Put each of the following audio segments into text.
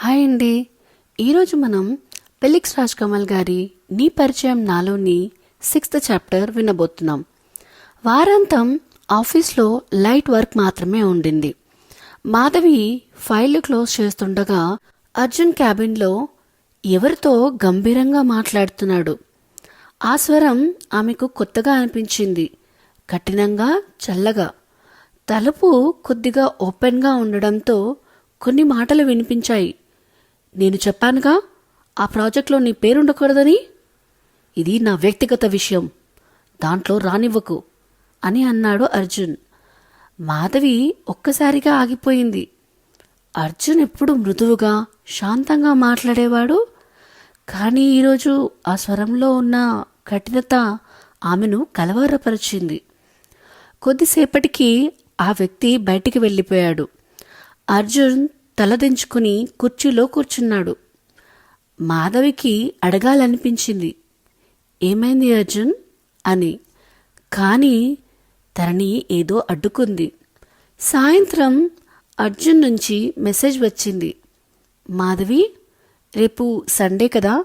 Hi అండి. ఈరోజు మనం ఫెలిక్స్ రాజ్ కమల్ గారి నీ పరిచయం నాలోని 6th చాప్టర్ వినబోతున్నాం. వారాంతం ఆఫీస్లో లైట్ వర్క్ మాత్రమే ఉండింది. మాధవి ఫైల్ క్లోజ్ చేస్తుండగా అర్జున్ క్యాబిన్లో ఎవరితో గంభీరంగా మాట్లాడుతున్నాడు. ఆ స్వరం ఆమెకు కొత్తగా అనిపించింది. కఠినంగా, చల్లగా. తలుపు కొద్దిగా ఓపెన్గా ఉండడంతో కొన్ని మాటలు వినిపించాయి. నేను చెప్పానుగా ఆ ప్రాజెక్ట్లో నీ పేరుండకూడదని. ఇది నా వ్యక్తిగత విషయం, దాంట్లో రానివ్వకు అని అన్నాడు అర్జున్. మాధవి ఒక్కసారిగా ఆగిపోయింది. అర్జున్ ఎప్పుడు మృదువుగా, శాంతంగా మాట్లాడేవాడు. కానీ ఈరోజు ఆ స్వరంలో ఉన్న కఠినత ఆమెను కలవరపరిచింది. కొద్దిసేపటికి ఆ వ్యక్తి బయటికి వెళ్ళిపోయాడు. అర్జున్ తలదించుకుని కుర్చీలో కూర్చున్నాడు. మాధవికి అడగాలనిపించింది, ఏమైంది అర్జున్ అని. కానీ తనని ఏదో అడ్డుకుంది. సాయంత్రం అర్జున్ నుంచి మెసేజ్ వచ్చింది. మాధవి, రేపు సండే కదా,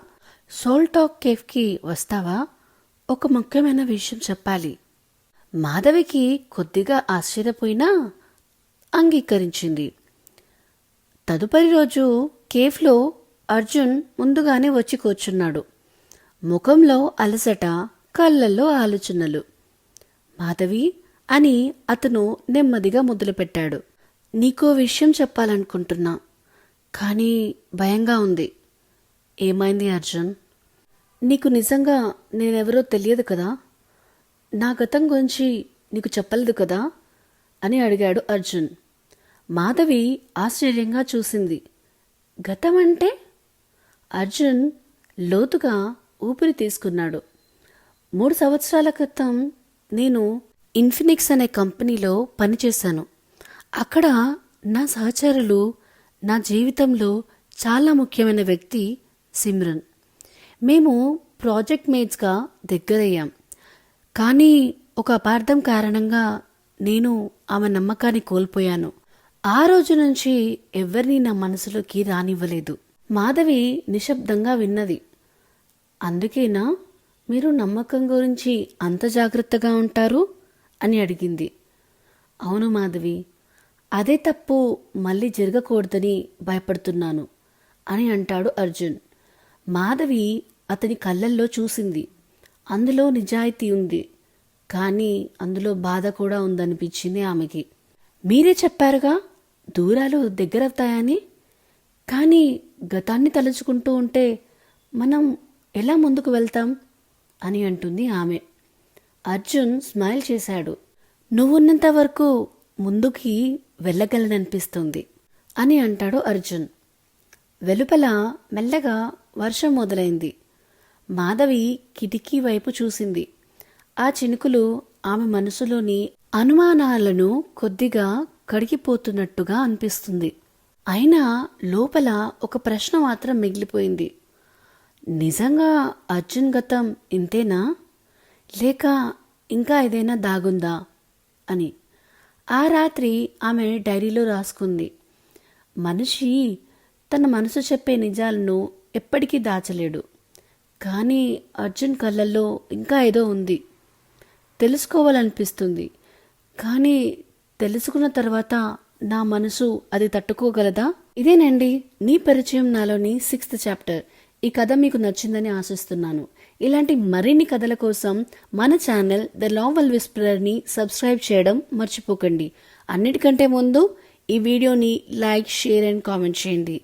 సోల్ టాక్ కేఫ్కి వస్తావా? ఒక ముఖ్యమైన విషయం చెప్పాలి. మాధవికి కొద్దిగా ఆశ్చర్యపోయినా అంగీకరించింది. తదుపరి రోజు కేఫ్లో అర్జున్ ముందుగానే వచ్చి కూర్చున్నాడు. ముఖంలో అలసట, కళ్ళల్లో ఆలోచనలు. మాధవి అని అతను నెమ్మదిగా మొదలుపెట్టాడు. నీకో విషయం చెప్పాలనుకుంటున్నా, కానీ భయంగా ఉంది. ఏమైంది అర్జున్? నీకు నిజంగా నేనెవరో తెలియదు కదా? నా గతం గురించి నీకు చెప్పలేదు కదా అని అడిగాడు అర్జున్. మాధవి ఆశ్చర్యంగా చూసింది. గతం అంటే? అర్జున్ లోతుగా ఊపిరి తీసుకున్నాడు. 3 సంవత్సరాల క్రితం నేను ఇన్ఫినిక్స్ అనే కంపెనీలో పనిచేశాను. అక్కడ నా సహచరులు, నా జీవితంలో చాలా ముఖ్యమైన వ్యక్తి సిమ్రన్. మేము ప్రాజెక్ట్ మేట్స్గా దగ్గరయ్యాం. కానీ ఒక అపార్థం కారణంగా నేను ఆమె నమ్మకాన్ని కోల్పోయాను. ఆ రోజు నుంచి ఎవరినీ నా మనసులోకి రానివ్వలేదు. మాధవి నిశ్శబ్దంగా విన్నది. అందుకేనా మీరు నమ్మకం గురించి అంత జాగ్రత్తగా ఉంటారు అని అడిగింది. అవును మాధవి, అదే తప్పు మళ్ళీ జరగకూడదని భయపడుతున్నాను అని అంటాడు అర్జున్. మాధవి అతని కళ్ళల్లో చూసింది. అందులో నిజాయితీ ఉంది, కానీ అందులో బాధ కూడా ఉందనిపించింది ఆమెకి. మీరే చెప్పారుగా దూరాలు దగ్గరవుతాయని. కానీ గతాన్ని తలుచుకుంటూ ఉంటే మనం ఎలా ముందుకు వెళ్తాం అని అంటుంది ఆమె. అర్జున్ స్మైల్ చేశాడు. నువ్వున్నంత వరకు ముందుకి వెళ్ళగలననిపిస్తుంది అని అంటాడు అర్జున్. వెలుపల మెల్లగా వర్షం మొదలైంది. మాధవి కిటికీ వైపు చూసింది. ఆ చినుకులు ఆమె మనసులోని అనుమానాలను కొద్దిగా కడిగిపోతున్నట్టుగా అనిపిస్తుంది. అయినా లోపల ఒక ప్రశ్న మాత్రం మిగిలిపోయింది. నిజంగా అర్జున్ గతం ఇంతేనా, లేక ఇంకా ఏదైనా దాగుందా అని. ఆ రాత్రి ఆమె డైరీలో రాసుకుంది. మనిషి తన మనసు చెప్పే నిజాలను ఎప్పటికీ దాచలేడు. కానీ అర్జున్ కళ్ళల్లో ఇంకా ఏదో ఉంది. తెలుసుకోవాలనిపిస్తుంది, కానీ తెలుసుకున్న తర్వాత నా మనసు అది తట్టుకోగలదా? ఇదేనండి నీ పరిచయం నాలోని 6th చాప్టర్. ఈ కథ మీకు నచ్చిందని ఆశిస్తున్నాను. ఇలాంటి మరిన్ని కథల కోసం మన ఛానల్ ద నావెల్ విస్పరర్ని సబ్స్క్రైబ్ చేయడం మర్చిపోకండి. అన్నిటికంటే ముందు ఈ వీడియోని లైక్, షేర్ అండ్ కామెంట్ చేయండి.